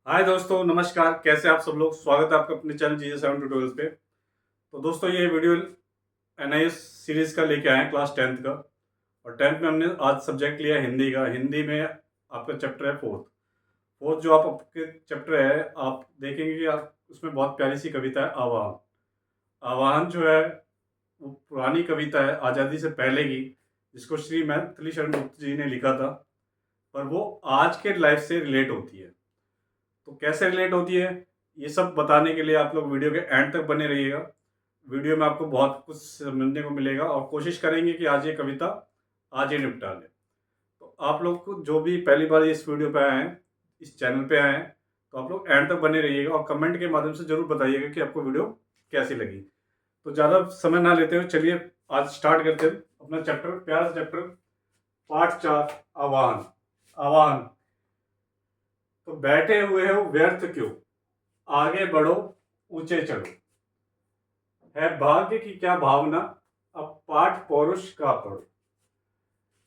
हाय दोस्तों, नमस्कार। कैसे आप सब लोग? स्वागत है आपका अपने चैनल GJ7 ट्यूटोरियल्स पे। तो दोस्तों, ये वीडियो NIS सीरीज़ का लेके आए हैं, क्लास 10th का। और 10th में हमने आज सब्जेक्ट लिया है हिंदी का। हिंदी में आपका चैप्टर है फोर्थ। फोर्थ जो आपके चैप्टर है, आप देखेंगे कि आप उसमें बहुत प्यारी सी कविता है, आवाहन। आवाहन जो है वो पुरानी कविता है, आज़ादी से पहले की, जिसको श्री मैथिली शरण गुप्त जी ने लिखा था। पर वो आज के लाइफ से रिलेट होती है। तो कैसे रिलेट होती है, ये सब बताने के लिए आप लोग वीडियो के एंड तक बने रहिएगा। वीडियो में आपको बहुत कुछ समझने को मिलेगा और कोशिश करेंगे कि आज ये कविता आज ही निपटा लें। तो आप लोग को जो भी पहली बार इस वीडियो पे आए हैं, इस चैनल पे आए हैं, तो आप लोग एंड तक बने रहिएगा और कमेंट के माध्यम से ज़रूर बताइएगा कि आपको वीडियो कैसी लगी। तो ज़्यादा समय ना लेते हुए चलिए आज स्टार्ट करते हैं अपना चैप्टर, प्यारा सा चैप्टर, पार्ट 4, आवाहन। आवाहन। तो बैठे हुए हो व्यर्थ क्यों, आगे बढ़ो, ऊंचे चढ़ो। है भाग्य की क्या भावना, अब पाठ पौरुष का पढ़ो।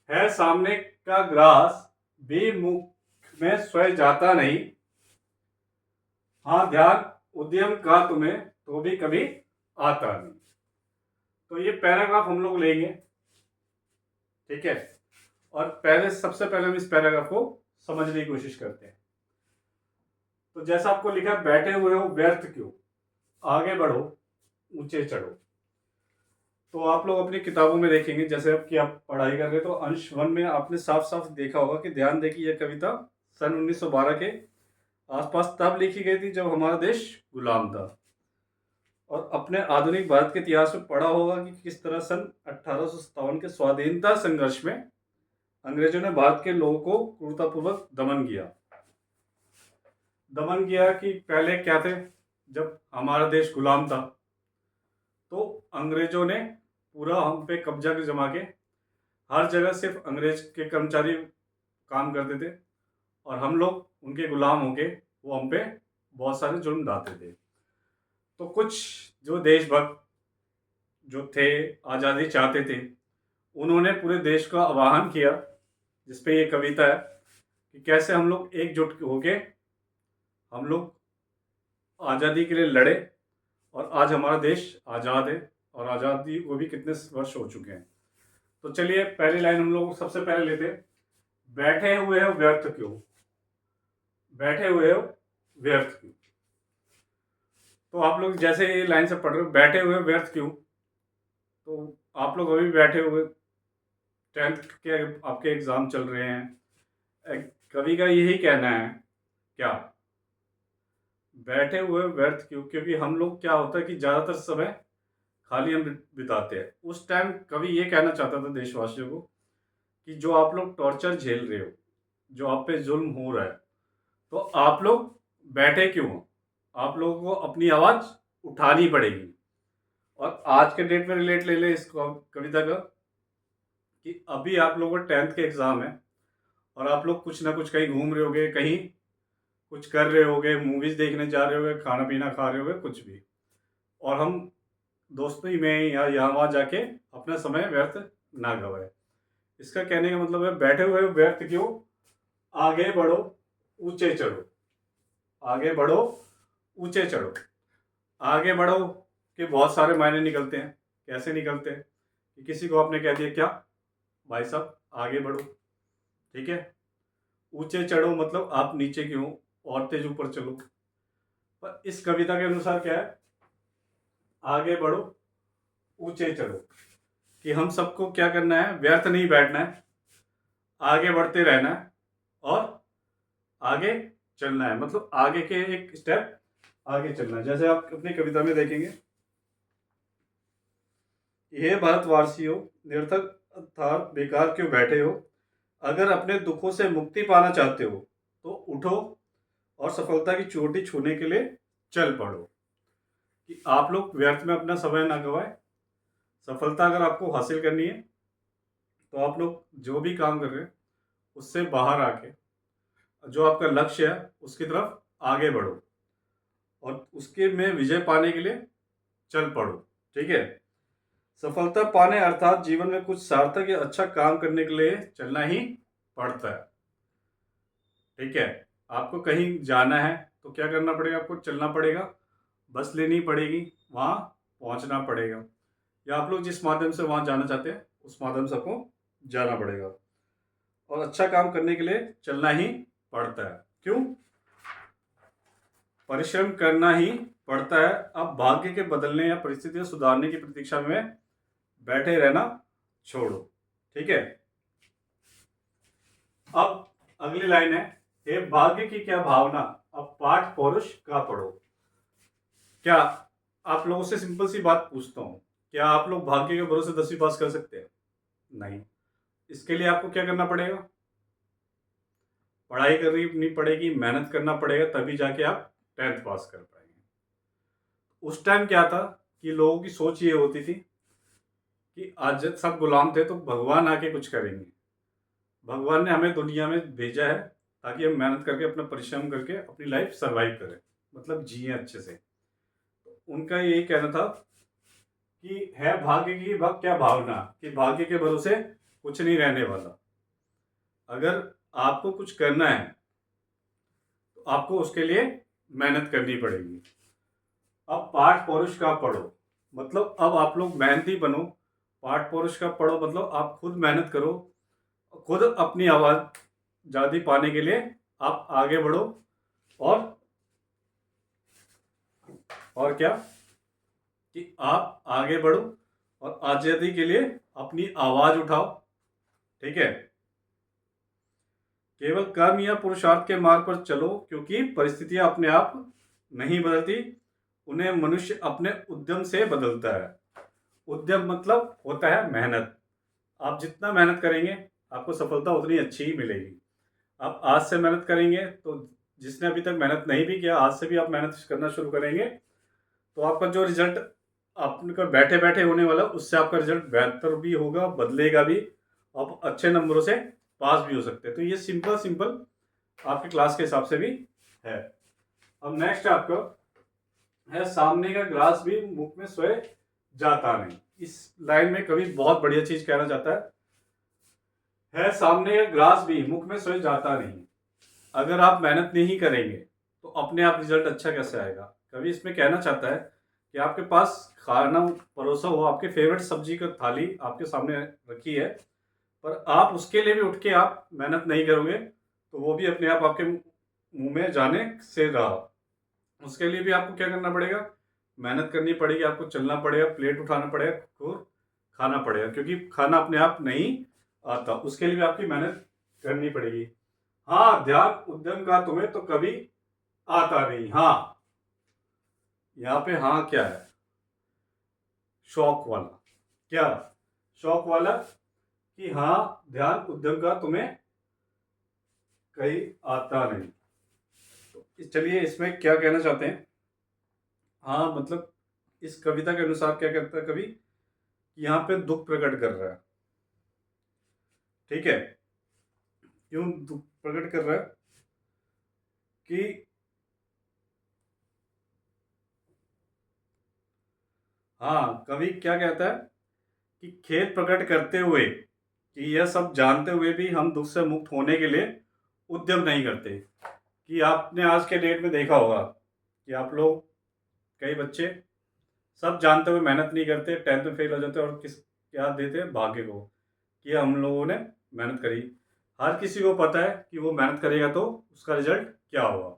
है सामने का ग्रास, भी मुख में स्वयं जाता नहीं। हाँ ध्यान उद्यम का तुम्हें, तो भी कभी आता नहीं। तो ये पैराग्राफ हम लोग लेंगे, ठीक है। और सबसे पहले हम इस पैराग्राफ को समझने की कोशिश करते हैं। तो जैसा आपको लिखा है, बैठे हुए हो व्यर्थ क्यों, आगे बढ़ो, ऊंचे चढ़ो। तो आप लोग अपनी किताबों में देखेंगे, जैसे अब कि आप पढ़ाई कर रहे हैं, तो अंश 1 में आपने साफ साफ देखा होगा कि ध्यान दें कि यह कविता सन 1912 के आसपास तब लिखी गई थी जब हमारा देश गुलाम था। और अपने आधुनिक भारत के इतिहास में पढ़ा होगा कि किस तरह सन 1857 के स्वाधीनता संघर्ष में अंग्रेजों ने भारत के लोगों को क्रूरतापूर्वक दमन किया। दमन किया कि पहले क्या थे, जब हमारा देश गुलाम था तो अंग्रेजों ने पूरा हम पे कब्जा जमा के हर जगह सिर्फ अंग्रेज के कर्मचारी काम करते थे और हम लोग उनके गुलाम होके वो हम पे बहुत सारे जुर्म ढाते थे। तो कुछ जो देशभक्त जो थे, आज़ादी चाहते थे, उन्होंने पूरे देश का आह्वान किया, जिसपे ये कविता है कि कैसे हम लोग एकजुट होके हम लोग आज़ादी के लिए लड़े और आज हमारा देश आज़ाद है। और आज़ादी को भी कितने वर्ष हो चुके हैं। तो चलिए पहली लाइन हम लोग सबसे पहले लेते हैं, बैठे हुए हो व्यर्थ क्यों। बैठे हुए हो व्यर्थ क्यों। तो आप लोग जैसे ये लाइन से पढ़ रहे हो, बैठे हुए व्यर्थ क्यों, तो आप लोग अभी बैठे हुए, 10th के आपके एग्जाम चल रहे हैं। कवि का यही कहना है क्या, बैठे हुए व्यर्थ क्यों, क्योंकि हम लोग क्या होता है कि ज़्यादातर समय खाली हम बिताते हैं। उस टाइम कवि ये कहना चाहता था देशवासियों को कि जो आप लोग टॉर्चर झेल रहे हो, जो आप पे जुल्म हो रहा है, तो आप लोग बैठे क्यों हो, आप लोगों को अपनी आवाज़ उठानी पड़ेगी। और आज के डेट में रिलेट ले लें इस कविता का कि अभी आप लोगों का 10th के एग्ज़ाम है और आप लोग कुछ ना कुछ कहीं घूम रहे होगे, कहीं कुछ कर रहे होगे, मूवीज़ देखने जा रहे होगे, खाना पीना खा रहे होगे, कुछ भी। और हम दोस्ती में या यहाँ वहाँ जाके अपना समय व्यर्थ ना गवाए। इसका कहने का मतलब है, बैठे हुए व्यर्थ क्यों, आगे बढ़ो, ऊंचे चढ़ो। आगे बढ़ो, ऊंचे चढ़ो। आगे बढ़ो के बहुत सारे मायने निकलते हैं। कैसे निकलते हैं कि किसी को आपने कह दिया, क्या भाई साहब आगे बढ़ो, ठीक है। ऊंचे चढ़ो मतलब आप नीचे क्यों, और तेज ऊपर चलो। पर इस कविता के अनुसार क्या है, आगे बढ़ो, ऊंचे चढ़ो, कि हम सबको क्या करना है, व्यर्थ नहीं बैठना है, आगे बढ़ते रहना है और आगे चलना है। मतलब आगे के एक स्टेप आगे चलना है। जैसे आप अपनी कविता में देखेंगे, हे भारतवासियों, निरर्थक अर्थात बेकार क्यों बैठे हो, अगर अपने दुखों से मुक्ति पाना चाहते हो तो उठो और सफलता की चोटी छूने के लिए चल पड़ो। कि आप लोग व्यर्थ में अपना समय ना गवाएं। सफलता अगर आपको हासिल करनी है तो आप लोग जो भी काम कर रहे हैं उससे बाहर आके जो आपका लक्ष्य है उसकी तरफ आगे बढ़ो और उसके में विजय पाने के लिए चल पड़ो, ठीक है। सफलता पाने अर्थात जीवन में कुछ सार्थक या अच्छा काम करने के लिए चलना ही पड़ता है, ठीक है। आपको कहीं जाना है तो क्या करना पड़ेगा, आपको चलना पड़ेगा, बस लेनी पड़ेगी, वहाँ पहुँचना पड़ेगा, या आप लोग जिस माध्यम से वहाँ जाना चाहते हैं उस माध्यम से आपको जाना पड़ेगा। और अच्छा काम करने के लिए चलना ही पड़ता है। क्यों? परिश्रम करना ही पड़ता है। अब भाग्य के बदलने या परिस्थितियां सुधारने की प्रतीक्षा में बैठे रहना छोड़ो। ठीक है। अब अगली लाइन है, हे भाग्य की क्या भावना, अब पाठ पौरुष का पढ़ो। क्या आप लोगों से सिंपल सी बात पूछता हूं, क्या आप लोग भाग्य के भरोसे 10वीं पास कर सकते हैं? नहीं। इसके लिए आपको क्या करना पड़ेगा? पढ़ाई करनी पड़ेगी, मेहनत करना पड़ेगा, तभी जाके आप 10th पास कर पाएंगे। उस टाइम क्या था कि लोगों की सोच ये होती थी कि आज सब गुलाम थे तो भगवान आके कुछ करेंगे। भगवान ने हमें दुनिया में भेजा है ताकि हम मेहनत करके अपना परिश्रम करके अपनी लाइफ सरवाइव करें, मतलब जिए अच्छे से। उनका यही कहना था कि है भाग्य की क्या भावना, कि भाग्य के भरोसे कुछ नहीं रहने वाला। अगर आपको कुछ करना है तो आपको उसके लिए मेहनत करनी पड़ेगी। अब पाठ पौरुष का पढ़ो, मतलब अब आप लोग मेहनती बनो। पाठ पौरुष का पढ़ो मतलब आप खुद मेहनत करो, खुद अपनी आज़ादी पाने के लिए आप आगे बढ़ो। और क्या कि आप आगे बढ़ो और आज़ादी के लिए अपनी आवाज़ उठाओ। ठीक है। केवल कर्म या पुरुषार्थ के मार्ग पर चलो, क्योंकि परिस्थितियां अपने आप नहीं बदलती, उन्हें मनुष्य अपने उद्यम से बदलता है। उद्यम मतलब होता है मेहनत। आप जितना मेहनत करेंगे आपको सफलता उतनी अच्छी ही मिलेगी। आप आज से मेहनत करेंगे तो जिसने अभी तक मेहनत नहीं भी किया, आज से भी आप मेहनत करना शुरू करेंगे तो आपका जो रिजल्ट आपका बैठे बैठे होने वाला, उससे आपका रिजल्ट बेहतर भी होगा, बदलेगा भी, आप अच्छे नंबरों से पास भी हो सकते हैं। तो ये सिंपल सिंपल आपके क्लास के हिसाब से भी है। अब नेक्स्ट आपका है, सामने का ग्लास भी मुख में सोए जाता नहीं। इस लाइन में कवि बहुत बढ़िया चीज कहना चाहता है सामने का ग्लास भी मुख में सोए जाता नहीं। अगर आप मेहनत नहीं करेंगे तो अपने आप रिजल्ट अच्छा कैसे आएगा? कवि इसमें कहना चाहता है कि आपके पास खाना परोसा हो, आपके फेवरेट सब्जी का थाली आपके सामने रखी है, पर आप उसके लिए भी उठ के आप मेहनत नहीं करोगे तो वो भी अपने आप आपके मुंह में जाने से रहा। उसके लिए भी आपको क्या करना पड़ेगा? मेहनत करनी पड़ेगी, आपको चलना पड़ेगा, प्लेट उठाना पड़ेगा और खाना पड़ेगा, क्योंकि खाना अपने आप नहीं आता, उसके लिए भी आपकी मेहनत करनी पड़ेगी। हाँ, ध्यान उद्यम का तुम्हें तो कभी आता नहीं। हाँ, यहाँ पे हाँ क्या है? शौक वाला। क्या शौक वाला? कि हाँ, ध्यान उद्यम का तुम्हें कहीं आता नहीं। तो चलिए इसमें क्या कहना चाहते हैं। हाँ मतलब इस कविता के अनुसार क्या कहता है कवि, यहाँ पे दुख प्रकट कर रहा है। ठीक है। क्यों दुख प्रकट कर रहा है? कि हाँ, कवि क्या कहता है कि खेद प्रकट करते हुए कि यह सब जानते हुए भी हम दुख से मुक्त होने के लिए उद्यम नहीं करते। कि आपने आज के डेट में देखा होगा कि आप लोग, कई बच्चे सब जानते हुए मेहनत नहीं करते, 10th में फेल हो जाते और किस क्या देते हैं? भाग्य को, कि हम लोगों ने मेहनत करी। हर किसी को पता है कि वो मेहनत करेगा तो उसका रिजल्ट क्या होगा।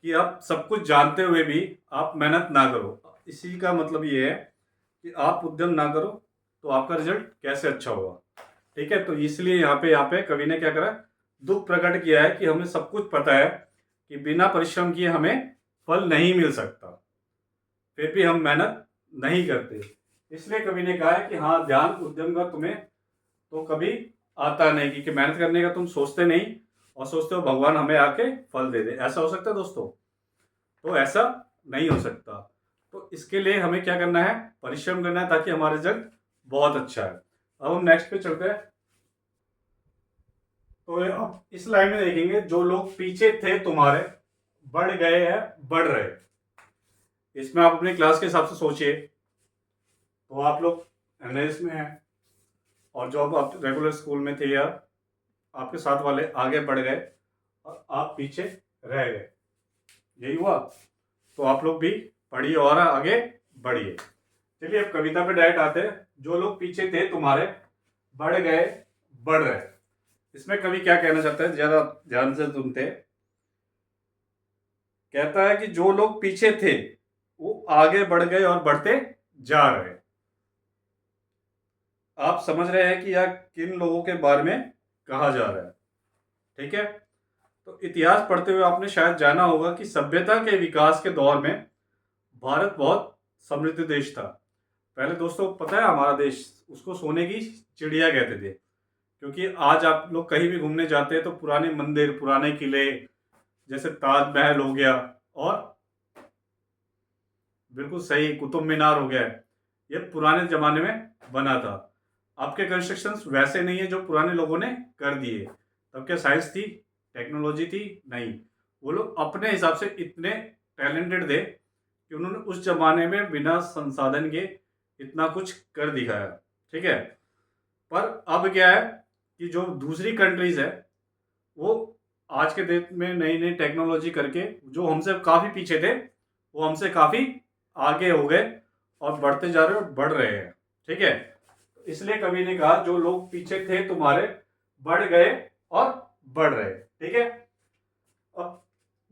कि आप सब कुछ जानते हुए भी आप मेहनत ना करो, इसी का मतलब ये है कि आप उद्यम ना करो तो आपका रिजल्ट कैसे अच्छा होगा। ठीक है। तो इसलिए यहाँ पे कवि ने क्या करा, दुख प्रकट किया है कि हमें सब कुछ पता है कि बिना परिश्रम किए हमें फल नहीं मिल सकता, फिर भी हम मेहनत नहीं करते। इसलिए कवि ने कहा है कि हाँ, ध्यान उद्यम का तुम्हें तो कभी आता नहीं, क्योंकि मेहनत करने का तुम सोचते नहीं और सोचते हो भगवान हमें आके फल दे दे। ऐसा हो सकता है दोस्तों? तो ऐसा नहीं हो सकता। तो इसके लिए हमें क्या करना है? परिश्रम करना है, ताकि हमारा रिजल्ट बहुत अच्छा है। अब हम नेक्स्ट पे चलते हैं। तो अब इस लाइन में देखेंगे, जो लोग पीछे थे तुम्हारे बढ़ गए हैं बढ़ रहे। इसमें आप अपनी क्लास के हिसाब से सोचिए, तो आप लोग एनएस में हैं और जो अब आप रेगुलर स्कूल में थे या आपके साथ वाले आगे बढ़ गए और आप पीछे रह गए। यही हुआ। तो आप लोग भी पढ़िए और आगे बढ़िए। चलिए अब कविता पे डायरेक्ट आते हैं। जो लोग पीछे थे तुम्हारे बढ़ गए बढ़ रहे। इसमें कवि क्या कहना चाहता है, जरा ध्यान से सुनते। कहता है कि जो लोग पीछे थे वो आगे बढ़ गए और बढ़ते जा रहे। आप समझ रहे हैं कि यह किन लोगों के बारे में कहा जा रहा है। ठीक है। तो इतिहास पढ़ते हुए आपने शायद जाना होगा कि सभ्यता के विकास के दौर में भारत बहुत समृद्ध देश था। पहले दोस्तों पता है हमारा देश उसको सोने की चिड़िया कहते थे, क्योंकि आज आप लोग कहीं भी घूमने जाते हैं तो पुराने मंदिर, पुराने किले, जैसे ताजमहल हो गया और बिल्कुल सही कुतुब मीनार हो गया है, ये पुराने जमाने में बना था। आपके कंस्ट्रक्शंस वैसे नहीं है जो पुराने लोगों ने कर दिए। तब क्या साइंस थी, टेक्नोलॉजी थी? नहीं। वो लोग अपने हिसाब से इतने टैलेंटेड थे कि उन्होंने उस जमाने में बिना संसाधन के इतना कुछ कर दिखाया। ठीक है। पर अब क्या है कि जो दूसरी कंट्रीज है वो आज के डेट में नई नई टेक्नोलॉजी करके जो हमसे काफ़ी पीछे थे वो हमसे काफ़ी आगे हो गए और बढ़ते जा रहे और बढ़ रहे हैं। ठीक है। इसलिए कवि ने कहा जो लोग पीछे थे तुम्हारे बढ़ गए और बढ़ रहे। ठीक है। अब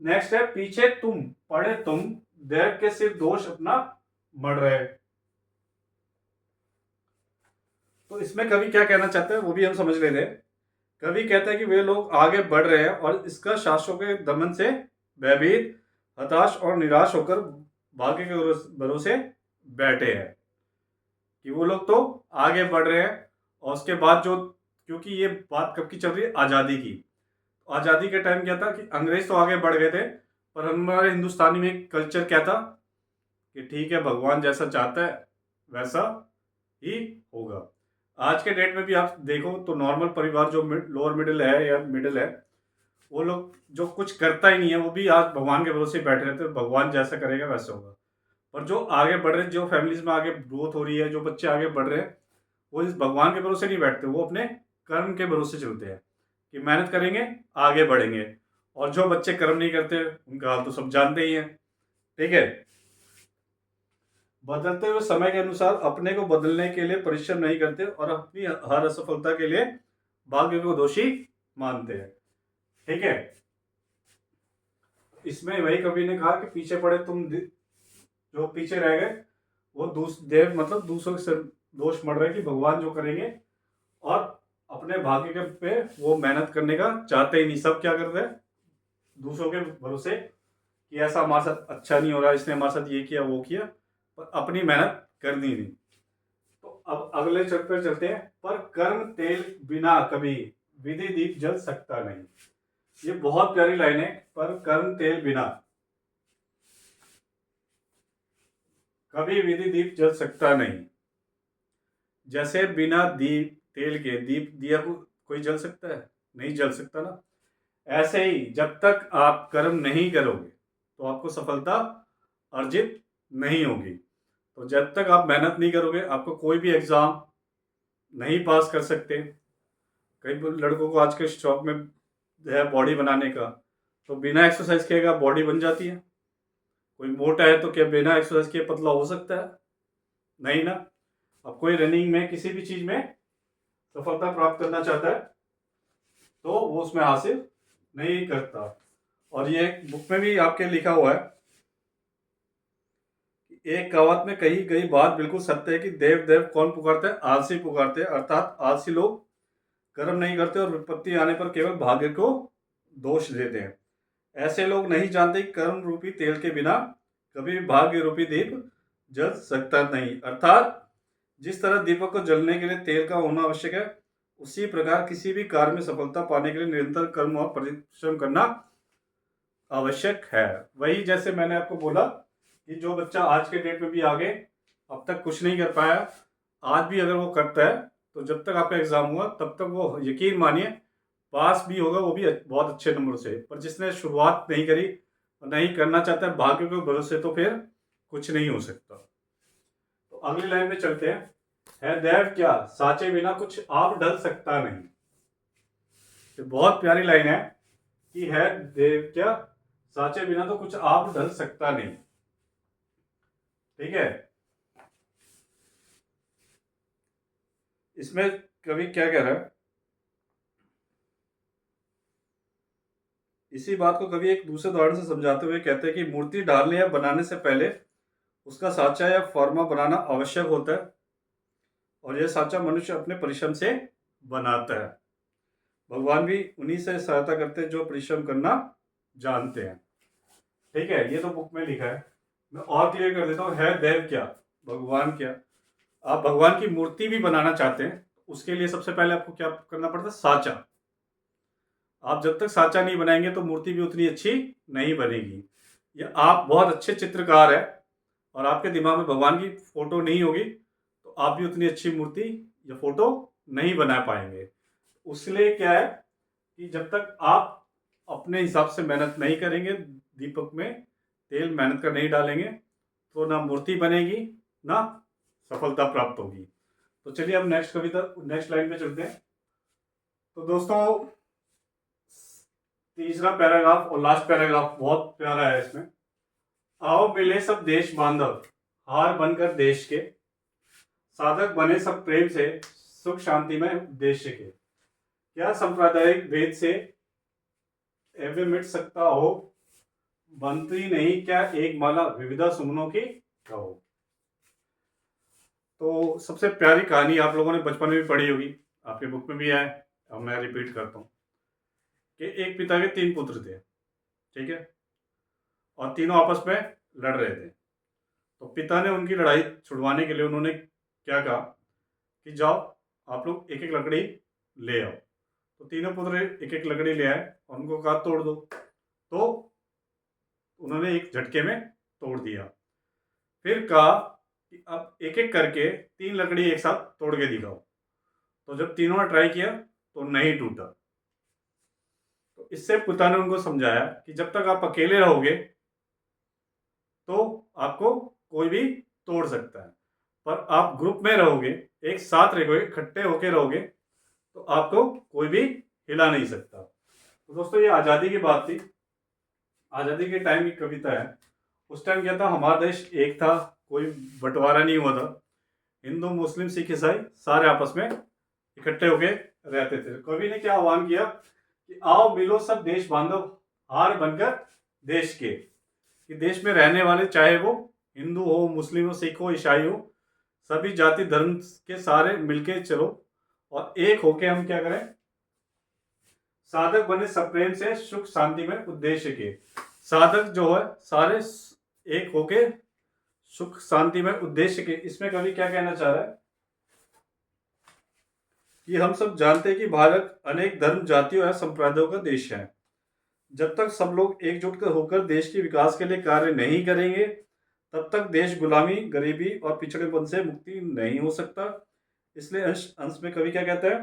नेक्स्ट है पीछे तुम पढ़े तुम देव के सिर दोष अपना मढ़ रहे। तो इसमें कवि क्या कहना चाहते हैं वो भी हम समझ लेते हैं। कवि कहता है कि वे लोग आगे बढ़ रहे हैं और इसका शासकों के दमन से भयभीत, हताश और निराश होकर भाग्य के भरोसे बैठे हैं। कि वो लोग तो आगे बढ़ रहे हैं और उसके बाद जो, क्योंकि ये बात कब की चल रही है, आज़ादी की। आज़ादी के टाइम क्या था कि अंग्रेज तो आगे बढ़ गए थे, पर हमारे हिंदुस्तानी में कल्चर क्या था कि ठीक है भगवान जैसा चाहता है वैसा ही होगा। आज के डेट में भी आप देखो तो नॉर्मल परिवार जो लोअर मिडिल है या मिडिल है, वो लोग जो कुछ करता ही नहीं है वो भी आज भगवान के भरोसे बैठे रहते हैं, भगवान जैसा करेगा वैसा होगा। पर जो आगे बढ़ रहे, जो फैमिलीज में आगे ग्रोथ हो रही है, जो बच्चे आगे बढ़ रहे हैं, वो इस भगवान के भरोसे नहीं बैठते, वो अपने कर्म के भरोसे चलते हैं कि मेहनत करेंगे आगे बढ़ेंगे। और जो बच्चे कर्म नहीं करते उनका हाल तो सब जानते ही हैं। ठीक है। बदलते हुए समय के अनुसार अपने को बदलने के लिए परिश्रम नहीं करते और अपनी हर असफलता के लिए भाग्य को दोषी मानते हैं। ठीक है। इसमें वही कवि ने कहा कि पीछे पड़े तुम जो पीछे रह गए वो देव मतलब दूसरों के सिर दोष मढ़ रहे कि भगवान जो करेंगे, और अपने भाग्य के पे वो मेहनत करने का चाहते ही नहीं। सब क्या करते हैं दूसरों के भरोसे कि ऐसा हमारे साथ अच्छा नहीं हो रहा, इसने हमारे साथ ये किया वो किया, पर अपनी मेहनत करनी नहीं। तो अब अगले चरण पर चलते हैं। पर कर्म तेल बिना कभी विधि दीप जल सकता नहीं। ये बहुत प्यारी लाइन है। पर कर्म तेल बिना कभी विधि दीप जल सकता नहीं। जैसे बिना दीप तेल के दीप दिया को कोई जल सकता है? नहीं जल सकता ना। ऐसे ही जब तक आप कर्म नहीं करोगे तो आपको सफलता अर्जित नहीं होगी। तो जब तक आप मेहनत नहीं करोगे आपको कोई भी एग्जाम नहीं पास कर सकते। कई लड़कों को आज के शौक में है बॉडी बनाने का, तो बिना एक्सरसाइज किए बॉडी बन जाती है। कोई मोटा है तो क्या बिना एक्सरसाइज किए पतला हो सकता है? नहीं ना। अब कोई रनिंग में किसी भी चीज में सफलता प्राप्त करना चाहता है तो वो उसमें हासिल नहीं करता। और ये बुक में भी आपके लिखा हुआ है, एक कहावत में कही गई बात बिल्कुल सत्य है कि देव देव कौन पुकारते हैं? आलसी पुकारते हैं। अर्थात आलसी लोग कर्म नहीं करते और विपत्ति आने पर केवल भाग्य को दोष देते हैं। ऐसे लोग नहीं जानते कि कर्म रूपी तेल के बिना कभी भी भाग्य रूपी दीप जल सकता नहीं। अर्थात जिस तरह दीपक को जलने के लिए तेल का होना आवश्यक है, उसी प्रकार किसी भी कार्य में सफलता पाने के लिए निरंतर कर्म और परिश्रम करना आवश्यक है। वही जैसे मैंने आपको बोला कि जो बच्चा आज के डेट में भी आगे अब तक कुछ नहीं कर पाया, आज भी अगर वो करता है तो जब तक आपका एग्जाम हुआ तब तक वो यकीन मानिए पास भी होगा, वो भी बहुत अच्छे नंबर से। पर जिसने शुरुआत नहीं करी और नहीं करना चाहता है भाग्य के भरोसे, तो फिर कुछ नहीं हो सकता। तो अगली लाइन में चलते हैं। है देव क्या साचे बिना कुछ आप ढल सकता नहीं। तो बहुत प्यारी लाइन है कि है देव क्या साचे बिना तो कुछ आप ढल सकता नहीं। ठीक है, इसमें कवि क्या कह रहा है, इसी बात को कवि एक दूसरे उदाहरण से समझाते हुए कहते हैं कि मूर्ति डालने या बनाने से पहले उसका साचा या फॉर्मा बनाना आवश्यक होता है, और यह साचा मनुष्य अपने परिश्रम से बनाता है। भगवान भी उन्हीं से सहायता करते हैं जो परिश्रम करना जानते हैं। ठीक है, ये तो बुक में लिखा है। मैं और क्लियर कर देता हूँ, है देव क्या, भगवान क्या। आप भगवान की मूर्ति भी बनाना चाहते हैं, उसके लिए सबसे पहले आपको क्या करना पड़ता है, साचा। आप जब तक साचा नहीं बनाएंगे तो मूर्ति भी उतनी अच्छी नहीं बनेगी। या आप बहुत अच्छे चित्रकार हैं और आपके दिमाग में भगवान की फोटो नहीं होगी, तो आप भी उतनी अच्छी मूर्ति या फोटो नहीं बना पाएंगे। उसलिए क्या है कि जब तक आप अपने हिसाब से मेहनत नहीं करेंगे, दीपक में तेल मेहनत का नहीं डालेंगे, तो ना मूर्ति बनेगी, ना सफलता प्राप्त होगी। तो चलिए अब नेक्स्ट कविता, नेक्स्ट लाइन पे चलते हैं। तो दोस्तों, तीसरा पैराग्राफ और लास्ट पैराग्राफ बहुत प्यारा है। इसमें, आओ मिले सब देश बांधव, हार बनकर देश के, साधक बने सब प्रेम से, सुख शांति में उद्देश्य के। क्या सांप्रदायिक भेद से एवं मिट सकता हो, बनती नहीं क्या एक माला विविधा सुमनों की कहो। तो सबसे प्यारी कहानी आप लोगों ने बचपन में भी पढ़ी होगी, आपके बुक में भी है, अब मैं रिपीट करता हूँ कि एक पिता के 3 पुत्र थे। ठीक है, और तीनों आपस में लड़ रहे थे। तो पिता ने उनकी लड़ाई छुड़वाने के लिए उन्होंने क्या कहा कि जाओ आप लोग एक एक लकड़ी ले आओ। तो तीनों पुत्र एक एक लकड़ी ले आए और उनको कहा तोड़ दो। तो उन्होंने एक झटके में तोड़ दिया। फिर कहा कि अब एक एक करके 3 लकड़ी एक साथ तोड़ के दिखाओ। तो जब तीनों ने ट्राई किया तो नहीं टूटा। तो इससे पिता ने उनको समझाया कि जब तक आप अकेले रहोगे तो आपको कोई भी तोड़ सकता है, पर आप ग्रुप में रहोगे, एक साथ रहोगे, इकट्ठे होके रहोगे, तो आपको कोई भी हिला नहीं सकता। तो दोस्तों, ये आज़ादी की बात थी, आज़ादी के टाइम की कविता है। उस टाइम क्या था, हमारा देश एक था, कोई बंटवारा नहीं हुआ था। हिंदू मुस्लिम सिख ईसाई सारे आपस में इकट्ठे होके रहते थे। कवि ने क्या आह्वान किया कि आओ मिलो सब देश बांधव, हार बनकर देश के, कि देश में रहने वाले चाहे वो हिंदू हो, मुस्लिम हो, सिख हो, ईसाई हो, सभी जाति धर्म के सारे मिलके चलो और एक होके हम क्या करें, साधक बने सब प्रेम से, सुख शांति में उद्देश्य के। साधक जो है सारे एक होके सुख शांति में उद्देश्य के। इसमें कवि क्या कहना चाह रहा है कि हम सब जानते हैं कि भारत अनेक धर्म जातियों या संप्रदायों का देश है। जब तक सब लोग एकजुट होकर देश के विकास के लिए कार्य नहीं करेंगे, तब तक देश गुलामी, गरीबी और पिछड़ेपन से मुक्ति नहीं हो सकता। इसलिए अंश में कवि क्या कहता है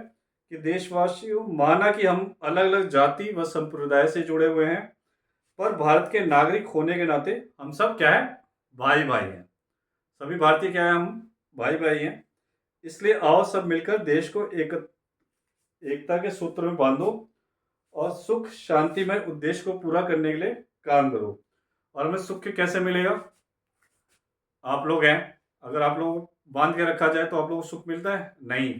कि देशवासियों, माना कि हम अलग अलग जाति व संप्रदाय से जुड़े हुए हैं, पर भारत के नागरिक होने के नाते हम सब क्या है, भाई भाई हैं। सभी भारतीय क्या है, हम भाई भाई हैं। इसलिए आओ सब मिलकर देश को एकता के सूत्र में बांधो और सुख शांति में उद्देश्य को पूरा करने के लिए काम करो। और हमें सुख कैसे मिलेगा, आप लोग हैं, अगर आप लोग बांध के रखा जाए तो आप लोगों को सुख मिलता है नहीं।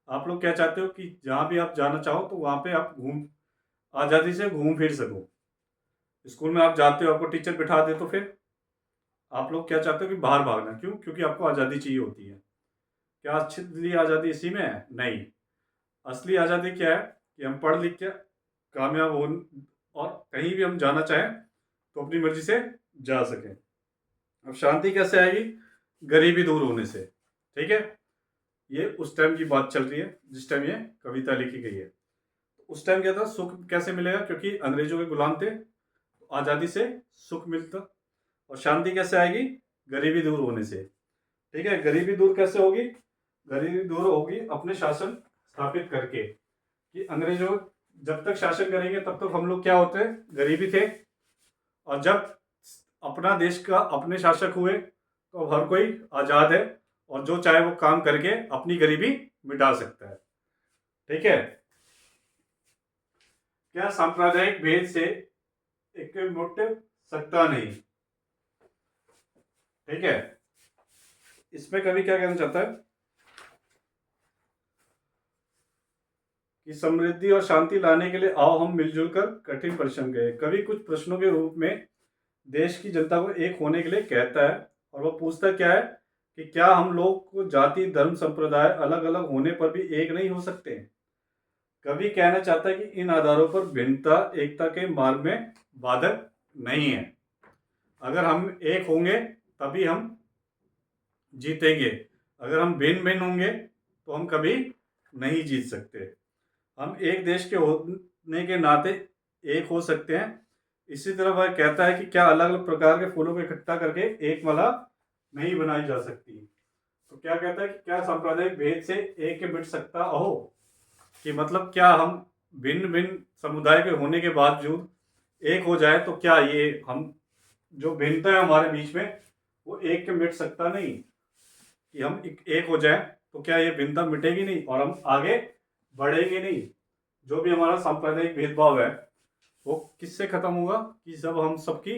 आप लोग क्या चाहते हो कि जहाँ भी आप जाना चाहो तो वहाँ पे आप आज़ादी से घूम फिर सको। स्कूल में आप जाते हो, आपको टीचर बिठा दे, तो फिर आप लोग क्या चाहते हो कि बाहर भागना, क्यों, क्योंकि आपको आज़ादी चाहिए होती है। क्या असली आज़ादी इसी में है? नहीं, असली आज़ादी क्या है कि हम पढ़ लिख के कामयाब हो और कहीं भी हम जाना चाहें तो अपनी मर्जी से जा सकें। अब शांति कैसे आएगी, गरीबी दूर होने से। ठीक है, ये उस टाइम की बात चल रही है जिस टाइम ये कविता लिखी गई है। उस टाइम क्या था, सुख कैसे मिलेगा, क्योंकि अंग्रेजों के गुलाम थे, तो आज़ादी से सुख मिलता। और शांति कैसे आएगी, गरीबी दूर होने से। ठीक है, गरीबी दूर कैसे होगी, गरीबी दूर होगी अपने शासन स्थापित करके, कि अंग्रेजों जब तक शासन करेंगे तब तक हम लोग क्या होते, गरीबी थे। और जब अपना देश का अपने शासक हुए तो अब हर कोई आज़ाद है और जो चाहे वो काम करके अपनी गरीबी मिटा सकता है। ठीक है, क्या सांप्रदायिक भेद से एक के मिट सकता नहीं। ठीक है, इसमें कवि क्या कहना चाहता है कि समृद्धि और शांति लाने के लिए आओ हम मिलजुल कर कठिन परिश्रम करें। कवि कुछ प्रश्नों के रूप में देश की जनता को एक होने के लिए कहता है, और वह पूछता क्या है कि क्या हम लोग को जाति धर्म संप्रदाय अलग अलग होने पर भी एक नहीं हो सकते। कवि कहना चाहता है कि इन आधारों पर भिन्नता एकता के मार्ग में बाधक नहीं है। अगर हम एक होंगे तभी हम जीतेंगे, अगर हम भिन्न भिन्न होंगे तो हम कभी नहीं जीत सकते। हम एक देश के होने के नाते एक हो सकते हैं। इसी तरह वह कहता है कि क्या अलग अलग प्रकार के फूलों को इकट्ठा करके एक माला नहीं बनाई जा सकती। तो क्या कहता है कि क्या सांप्रदायिक भेद से एक मिट सकता हो, कि मतलब क्या हम भिन्न भिन्न समुदाय के होने के बावजूद एक हो जाए तो क्या ये हम जो भिन्नता है हमारे बीच में वो एक के मिट सकता नहीं, कि हम एक हो जाए तो क्या ये भिन्नता मिटेगी नहीं और हम आगे बढ़ेंगे नहीं। जो भी हमारा सांप्रदायिक भेदभाव है वो किससे खत्म होगा, कि जब हम सबकी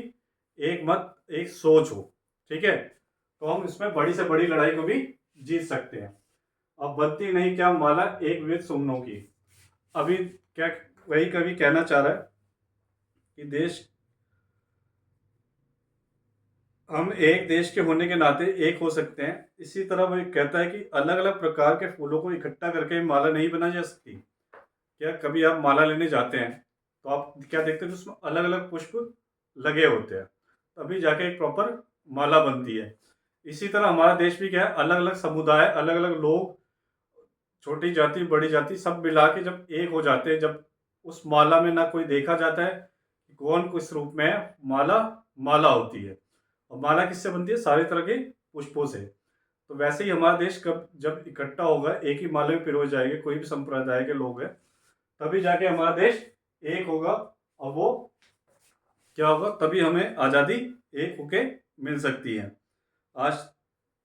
एक मत एक सोच हो। ठीक है, तो हम इसमें बड़ी से बड़ी लड़ाई को भी जीत सकते हैं। अब बनती नहीं क्या माला एक विविध सुमनों की। अभी क्या वही कवि कहना चाह रहा है कि देश हम एक देश के होने के नाते एक हो सकते हैं। इसी तरह वह कहता है कि अलग अलग प्रकार के फूलों को इकट्ठा करके माला नहीं बनाई जा सकती। क्या कभी आप माला लेने जाते हैं तो आप क्या देखते हैं, उसमें अलग अलग पुष्प लगे होते हैं, तभी जाके एक प्रॉपर माला बनती है। इसी तरह हमारा देश भी क्या है, अलग अलग समुदाय अलग अलग लोग, छोटी जाति बड़ी जाति सब मिला के जब एक हो जाते हैं, जब उस माला में ना कोई देखा जाता है कि कौन किस रूप में है, माला माला होती है। और माला किससे बनती है, सारे तरह के पुष्पों से। तो वैसे ही हमारा देश कब जब इकट्ठा होगा, एक ही माले में पिरो जाएंगे, कोई भी संप्रदाय के लोग हैं, तभी जाके हमारा देश एक होगा। और वो क्या होगा, तभी हमें आज़ादी एक होके मिल सकती है। आज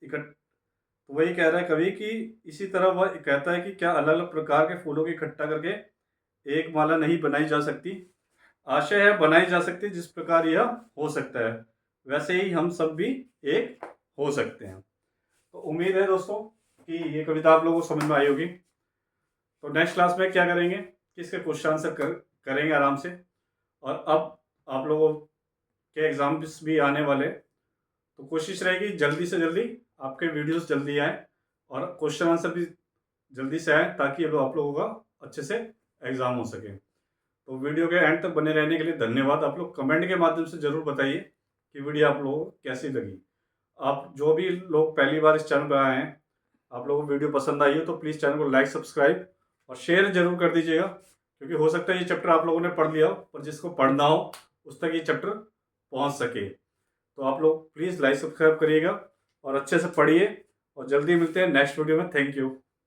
तो वही कह रहा है कवि कि इसी तरह वह कहता है कि क्या अलग अलग प्रकार के फूलों को इकट्ठा करके एक माला नहीं बनाई जा सकती। आशय है बनाई जा सकती, जिस प्रकार यह हो सकता है वैसे ही हम सब भी एक हो सकते हैं। तो उम्मीद है दोस्तों कि ये कविता आप लोगों को समझ में आई होगी। तो नेक्स्ट क्लास में क्या करेंगे कि इसके क्वेश्चन आंसर करेंगे आराम से। और अब आप लोगों के एग्जाम्स भी आने वाले, तो कोशिश रहेगी जल्दी से जल्दी आपके वीडियोस जल्दी आए और क्वेश्चन आंसर भी जल्दी से आए, ताकि अब आप लोगों का अच्छे से एग्ज़ाम हो सके। तो वीडियो के एंड तक बने रहने के लिए धन्यवाद। आप लोग कमेंट के माध्यम से ज़रूर बताइए कि वीडियो आप लोगों को कैसी लगी। आप जो भी लोग पहली बार इस चैनल पर आए हैं, आप लोगों को वीडियो पसंद आई हो तो प्लीज़ चैनल को लाइक सब्सक्राइब और शेयर जरूर कर दीजिएगा, क्योंकि हो सकता है ये चैप्टर आप लोगों ने पढ़ लिया हो, पर जिसको पढ़ना हो उस तक ये चैप्टर पहुँच सके। तो आप लोग प्लीज़ लाइक सब्सक्राइब करिएगा और अच्छे से पढ़िए, और जल्दी मिलते हैं नेक्स्ट वीडियो में। Thank you.